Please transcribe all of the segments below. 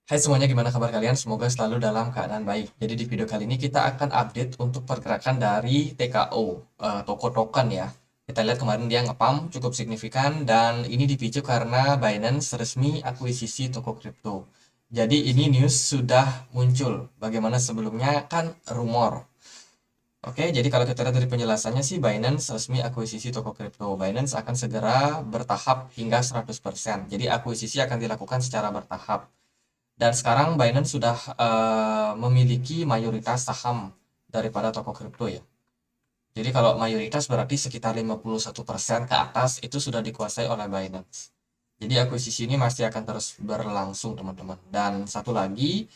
Hai semuanya, gimana kabar kalian? Semoga selalu dalam keadaan baik. Jadi di video kali ini kita akan update untuk pergerakan dari TKO, toko token ya. Kita lihat kemarin dia nge-pump cukup signifikan dan ini dipicu karena Binance resmi akuisisi toko kripto. Jadi ini news sudah muncul. Bagaimana sebelumnya kan rumor. Oke, jadi kalau kita lihat dari penjelasannya sih Binance resmi akuisisi toko kripto. Binance akan segera bertahap hingga 100%. Jadi akuisisi akan dilakukan secara bertahap. Dan sekarang Binance sudah memiliki mayoritas saham daripada toko kripto ya. Jadi kalau mayoritas berarti sekitar 51% ke atas itu sudah dikuasai oleh Binance. Jadi akuisisi ini masih akan terus berlangsung teman-teman. Dan satu lagi,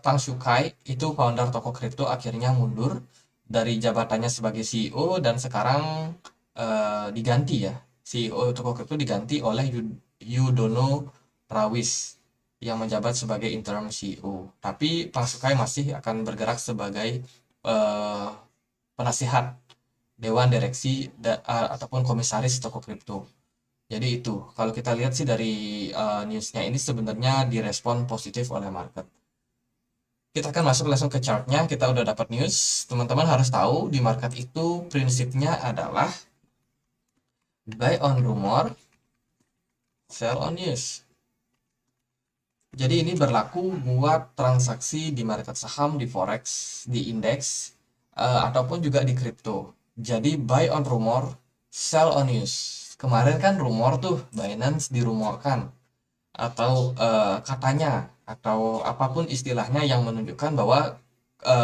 Pang Shukai itu founder toko kripto akhirnya mundur dari jabatannya sebagai CEO dan sekarang diganti ya. CEO toko kripto diganti oleh Yudono Rawis yang menjabat sebagai interim CEO. Tapi Pang Shukai masih akan bergerak sebagai eh, penasihat dewan direksi ataupun komisaris toko kripto. Jadi itu, kalau kita lihat sih dari newsnya ini sebenarnya direspon positif oleh market. Kita akan masuk langsung ke chartnya, kita udah dapat news. Teman-teman harus tahu di market itu prinsipnya adalah buy on rumor, sell on news. Jadi ini berlaku buat transaksi di market saham, di forex, di indeks, ataupun juga di kripto. Jadi buy on rumor, sell on news. Kemarin kan rumor tuh Binance dirumorkan atau katanya atau apapun istilahnya yang menunjukkan bahwa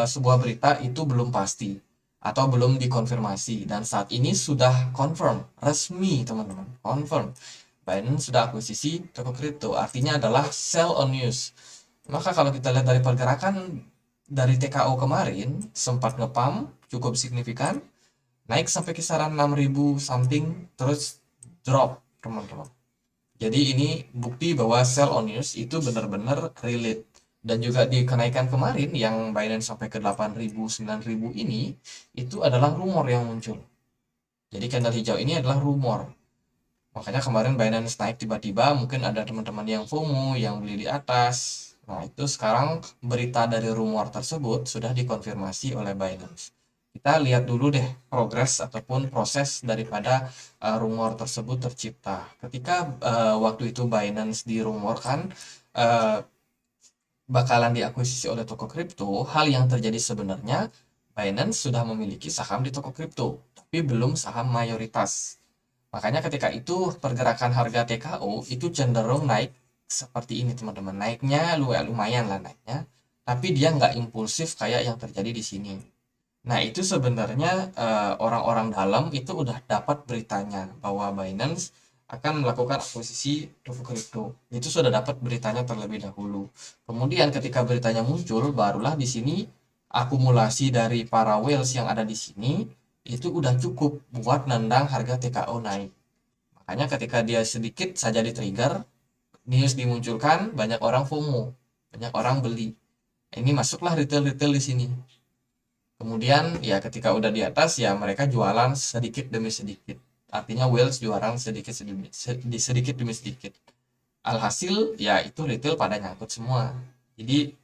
sebuah berita itu belum pasti atau belum dikonfirmasi dan saat ini sudah confirm resmi teman-teman, confirm Binance sudah akuisisi toko kripto, artinya adalah sell on news. Maka kalau kita lihat dari pergerakan dari TKO kemarin sempat ngepump cukup signifikan, naik sampai kisaran 6.000 something terus drop teman-teman. Jadi ini bukti bahwa sell on news itu benar-benar relate. Dan juga di kenaikan kemarin yang Binance sampai ke 8.000, 9.000 ini, itu adalah rumor yang muncul. Jadi candle hijau ini adalah rumor. Makanya kemarin Binance naik tiba-tiba, mungkin ada teman-teman yang FOMO, yang beli di atas. Nah itu sekarang berita dari rumor tersebut sudah dikonfirmasi oleh Binance. Kita lihat dulu deh progres ataupun proses daripada rumor tersebut tercipta. Ketika waktu itu Binance dirumorkan uh, bakalan diakuisisi oleh toko kripto, hal yang terjadi sebenarnya Binance sudah memiliki saham di toko kripto, tapi belum saham mayoritas. Makanya ketika itu pergerakan harga TKO itu cenderung naik seperti ini teman-teman. Naiknya lumayan lah naiknya, tapi dia nggak impulsif kayak yang terjadi di sini. Nah, itu sebenarnya orang-orang dalam itu udah dapat beritanya bahwa Binance akan melakukan akuisisi toko kripto. Itu sudah dapat beritanya terlebih dahulu. Kemudian ketika beritanya muncul, barulah di sini akumulasi dari para whales yang ada di sini itu udah cukup buat nendang harga TKO naik. Makanya ketika dia sedikit saja di-trigger, news dimunculkan, banyak orang FOMO, banyak orang beli. Ini masuklah retail-retail di sini. Kemudian ya ketika udah di atas ya mereka jualan sedikit demi sedikit. Artinya whales jualan sedikit demi sedikit. Alhasil ya itu retail pada nyangkut semua. Jadi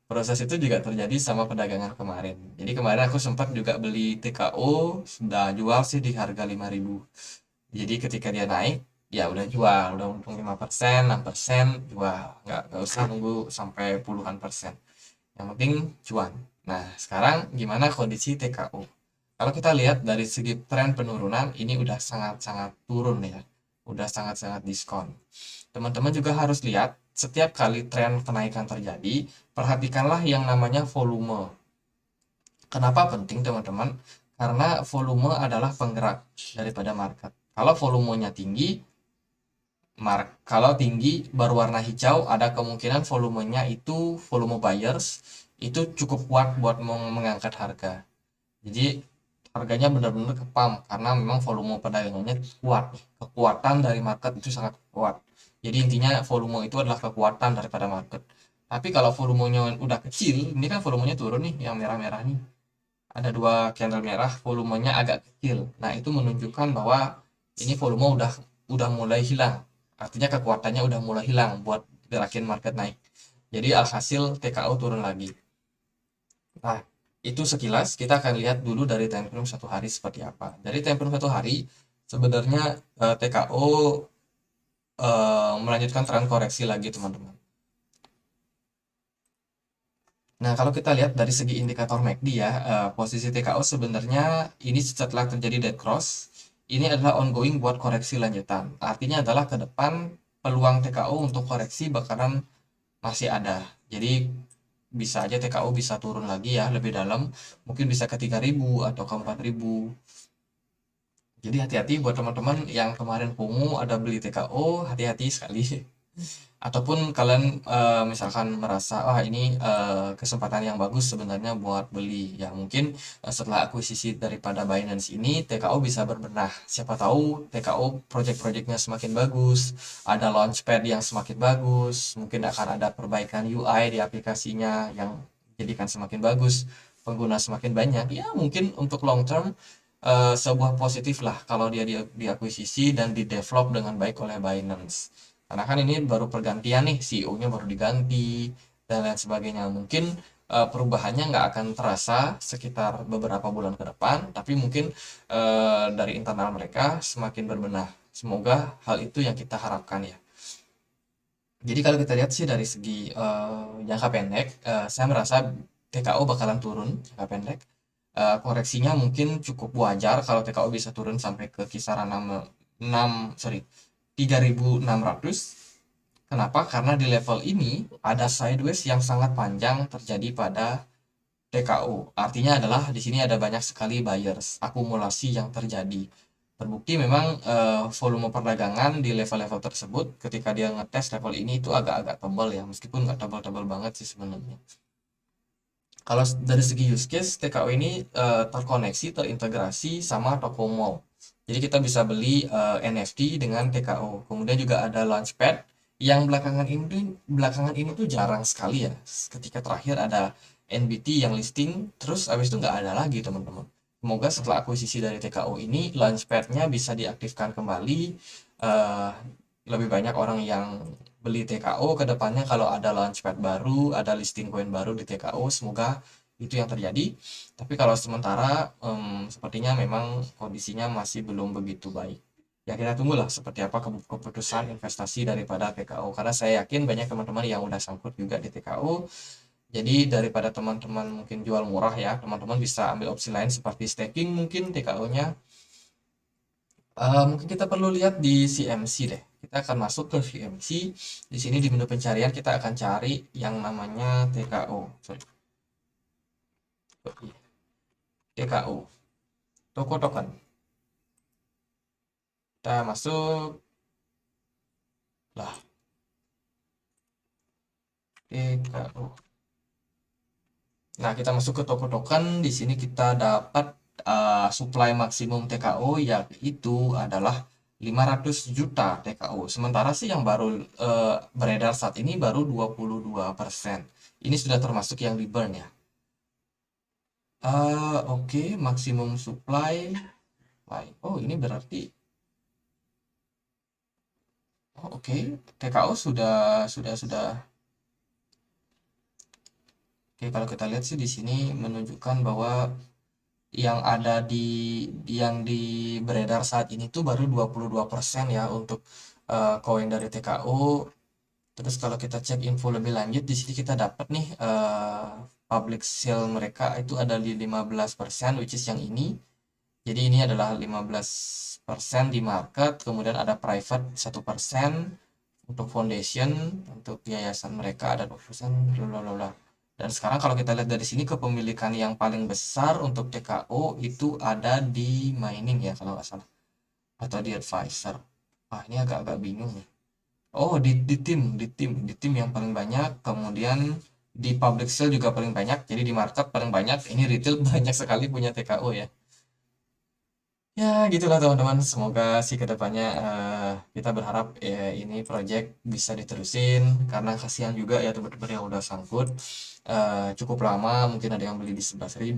proses itu juga terjadi sama perdagangan kemarin. Jadi kemarin aku sempat juga beli TKO, sudah jual sih di harga 5.000. Jadi ketika dia naik, ya udah jual, udah untung 5%, 6%, jual. Nggak usah nunggu sampai puluhan persen. Yang penting cuan. Nah, sekarang gimana kondisi TKO? Kalau kita lihat dari segi tren penurunan, ini udah sangat-sangat turun ya. Udah sangat-sangat diskon. Teman-teman juga harus lihat, setiap kali tren kenaikan terjadi, perhatikanlah yang namanya volume. Kenapa penting teman-teman? Karena volume adalah penggerak daripada market. Kalau volumenya tinggi, kalau tinggi berwarna hijau, ada kemungkinan volumenya itu volume buyers itu cukup kuat buat mengangkat harga. Jadi harganya benar-benar kepam karena memang volume perdagangannya kuat. Kekuatan dari market itu sangat kuat. Jadi intinya volume itu adalah kekuatan daripada market. Tapi kalau volumenya udah kecil, ini kan volumenya turun nih, yang merah-merah nih. Ada dua candle merah, volumenya agak kecil. Nah, itu menunjukkan bahwa ini volume udah mulai hilang. Artinya kekuatannya udah mulai hilang buat gerakin market naik. Jadi alhasil TKO turun lagi. Nah, itu sekilas kita akan lihat dulu dari time frame 1 hari seperti apa. Dari time frame 1 hari, sebenarnya TKO melanjutkan tren koreksi lagi, teman-teman. Nah, kalau kita lihat dari segi indikator MACD ya, posisi TKO sebenarnya ini setelah terjadi dead cross, ini adalah ongoing buat koreksi lanjutan. Artinya adalah ke depan peluang TKO untuk koreksi bakalan masih ada. Jadi bisa aja TKO bisa turun lagi ya lebih dalam, mungkin bisa ke 3.000 atau ke 4.000. Jadi hati-hati buat teman-teman yang kemarin FOMO ada beli TKO, hati-hati sekali. Ataupun kalian misalkan merasa ini kesempatan yang bagus sebenarnya buat beli ya, mungkin setelah akuisisi daripada Binance ini TKO bisa berbenah, siapa tahu TKO project-projectnya semakin bagus, ada launchpad yang semakin bagus, mungkin akan ada perbaikan UI di aplikasinya yang jadikan semakin bagus, pengguna semakin banyak ya, mungkin untuk long term sebuah positif lah kalau dia diakuisisi dan di develop dengan baik oleh Binance. Karena kan ini baru pergantian nih, CEO-nya baru diganti dan lain sebagainya. Mungkin perubahannya nggak akan terasa sekitar beberapa bulan ke depan, tapi mungkin dari internal mereka semakin berbenah. Semoga hal itu yang kita harapkan ya. Jadi kalau kita lihat sih dari segi jangka pendek, saya merasa TKO bakalan turun jangka pendek. Koreksinya mungkin cukup wajar kalau TKO bisa turun sampai ke kisaran 3.600. Kenapa? Karena di level ini ada sideways yang sangat panjang terjadi pada TKO. Artinya adalah di sini ada banyak sekali buyers, akumulasi yang terjadi. Terbukti memang volume perdagangan di level-level tersebut ketika dia ngetes level ini itu agak-agak tebal ya, meskipun nggak tebal-tebal banget sih sebenarnya. Kalau dari segi use case, TKO ini terkoneksi, terintegrasi sama toko mall. Jadi kita bisa beli NFT dengan TKO. Kemudian juga ada Launchpad yang belakangan ini tuh jarang sekali ya. Ketika terakhir ada NBT yang listing, terus abis itu nggak ada lagi, teman-teman. Semoga setelah akuisisi dari TKO ini, Launchpad-nya bisa diaktifkan kembali. eh, Lebih banyak orang yang beli TKO ke depannya kalau ada launchpad baru, ada listing coin baru di TKO, semoga itu yang terjadi. Tapi kalau sementara sepertinya memang kondisinya masih belum begitu baik. Ya kita tunggulah seperti apa keputusan investasi daripada TKO. Karena saya yakin banyak teman-teman yang udah sangkut juga di TKO. Jadi daripada teman-teman mungkin jual murah ya, teman-teman bisa ambil opsi lain seperti staking mungkin TKO-nya. Mungkin kita perlu lihat di CMC deh. Kita akan masuk ke CMC. Di sini di menu pencarian kita akan cari yang namanya TKO. Sorry. TKO. Toko token. Kita masuk. Lah, TKO. Nah, kita masuk ke toko token. Di sini kita dapat supply maksimum TKO yaitu adalah 500 juta TKO. Sementara sih yang baru beredar saat ini baru 22%. Ini sudah termasuk yang di burn ya. Oke, maksimum supply. Oh, ini berarti oke, TKO sudah. Oke, kalau kita lihat sih di sini menunjukkan bahwa yang ada yang di beredar saat ini tuh baru 22% ya untuk koin dari TKO. Terus kalau kita cek info lebih lanjut di sini kita dapat nih public sale mereka itu ada di 15%, which is yang ini. Jadi ini adalah 15% di market, kemudian ada private 1%, untuk foundation, untuk yayasan mereka ada 2%, blablabla. Dan sekarang kalau kita lihat dari sini kepemilikan yang paling besar untuk TKO itu ada di mining ya kalau nggak salah, atau di advisor. Ini agak-agak bingung nih. Oh, di tim yang paling banyak, kemudian di public sale juga paling banyak, jadi di market paling banyak, ini retail banyak sekali punya TKO ya. Ya, gitulah teman-teman. Semoga sih kedepannya kita berharap ini project bisa diterusin karena kasihan juga ya teman-teman yang udah sangkut cukup lama. Mungkin ada yang beli di 11.000,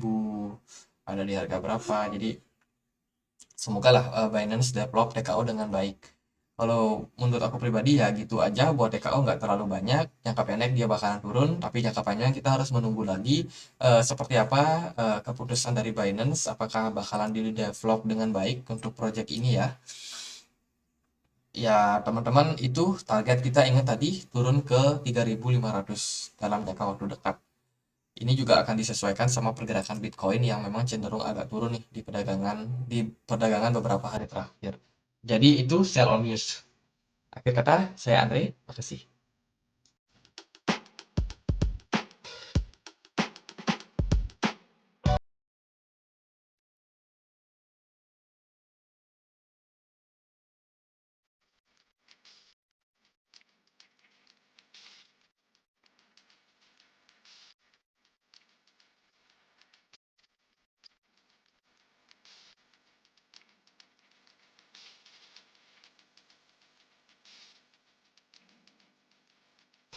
ada di harga berapa. Jadi semoga lah Binance develop TKO dengan baik. Kalau menurut aku pribadi ya gitu aja, buat TKO nggak terlalu banyak, jangka pendek dia bakalan turun, tapi jangka panjang kita harus menunggu lagi seperti apa keputusan dari Binance, apakah bakalan di-develop dengan baik untuk project ini ya. Ya teman-teman, itu target kita ingat tadi turun ke 3.500 dalam jangka waktu dekat. Ini juga akan disesuaikan sama pergerakan Bitcoin yang memang cenderung agak turun nih di perdagangan beberapa hari terakhir. Jadi itu sell on news. Akhir kata, saya Andre, makasih.